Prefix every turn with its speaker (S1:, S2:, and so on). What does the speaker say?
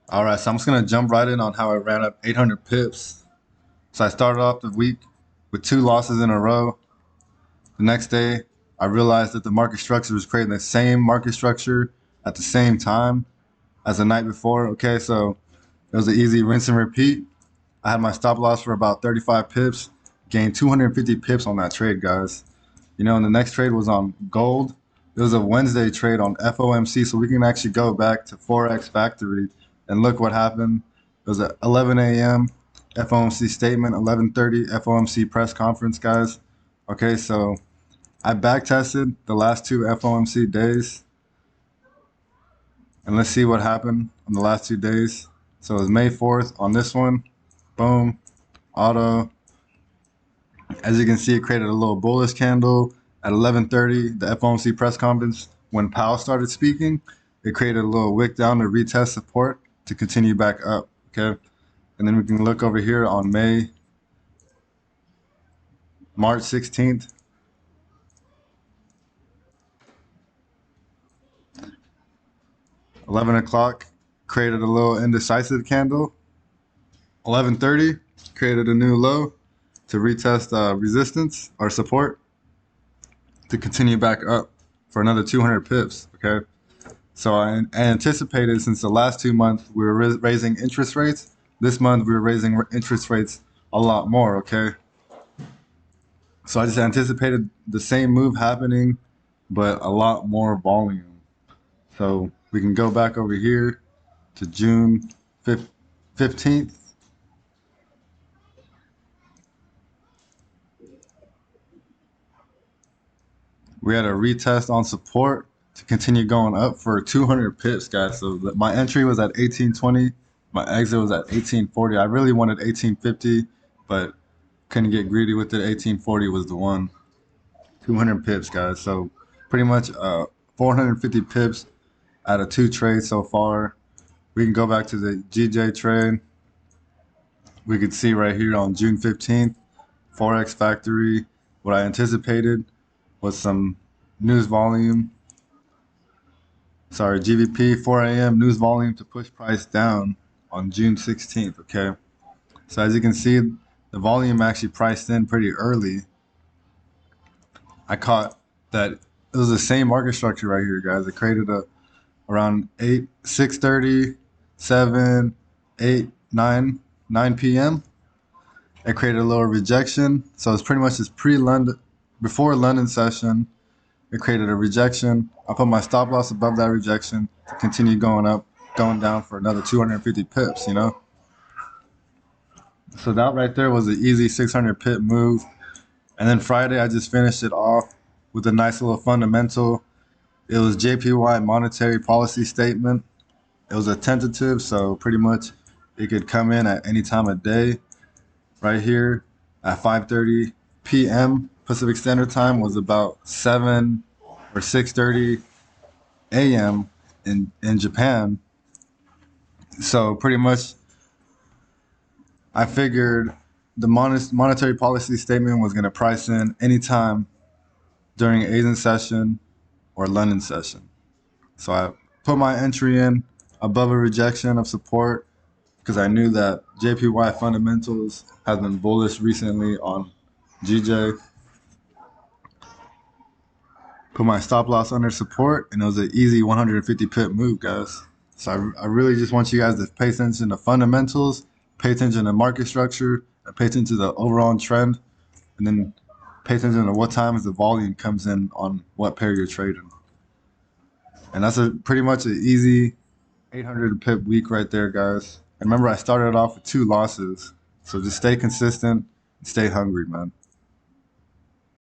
S1: All right, so I'm just gonna jump right in on how I ran up 800 pips. So I started off the week with two losses in a row. The next day, I realized that the market structure was creating the same market structure at the same time as the night before. Okay, so it was an easy rinse and repeat. I had my stop loss for about 35 pips, gained 250 pips on that trade, guys. And the next trade was on gold. It was a Wednesday trade on FOMC, so we can actually go back to Forex Factory and look what happened. It was at 11 a.m. FOMC statement, 11:30 FOMC press conference, guys. Okay, so I back tested the last two FOMC days, and let's see what happened on the last 2 days. So it was May 4th on this one. Boom, auto. As you can see, it created a little bullish candle at 11:30, the FOMC press conference. When Powell started speaking, it created a little wick down to retest support to continue back up. Okay, and then we can look over here on March 16th. 11 o'clock created a little indecisive candle. 11:30 created a new low to retest resistance or support to continue back up for another 200 pips. Okay. So I anticipated, since the last 2 months we were raising interest rates, this month we were raising interest rates a lot more. Okay. So I just anticipated the same move happening, but a lot more volume. So we can go back over here to June 15th. We had a retest on support to continue going up for 200 pips, guys. So my entry was at 1820. My exit was at 1840. I really wanted 1850, but couldn't get greedy with it. 1840 was the one. 200 pips, guys. So pretty much 450 pips out of two trades so far. We can go back to the GJ trade. We could see right here on June 15th, Forex Factory, what I anticipated was some news volume. Sorry, GVP 4 a.m. news volume to push price down on June 16th. Okay, so as you can see, the volume actually priced in pretty early. I caught that it was the same market structure right here, guys. It created around 6:30, 7, 8, 9 p.m. It created a little rejection, so it's pretty much just pre-London, before London session. It created a rejection. I put my stop loss above that rejection to continue going up, going down for another 250 pips. So that right there was an easy 600 pip move. And then Friday, I just finished it off with a nice little fundamental. It was JPY monetary policy statement. It was a tentative, so pretty much it could come in at any time of day. Right here at 5:30 p.m. Pacific Standard Time was about 7 or 6:30 a.m. in Japan. So pretty much I figured the monetary policy statement was going to price in anytime during Asian session or London session. So I put my entry in above a rejection of support because I knew that JPY fundamentals has been bullish recently on GJ. Put my stop loss under support, and it was an easy 150 pip move, guys. So I really just want you guys to pay attention to fundamentals, pay attention to market structure, and pay attention to the overall trend, and then pay attention to what times the volume comes in on what pair you're trading. And that's pretty much an easy 800 pip week right there, guys. And remember, I started off with two losses, so just stay consistent and stay hungry, man.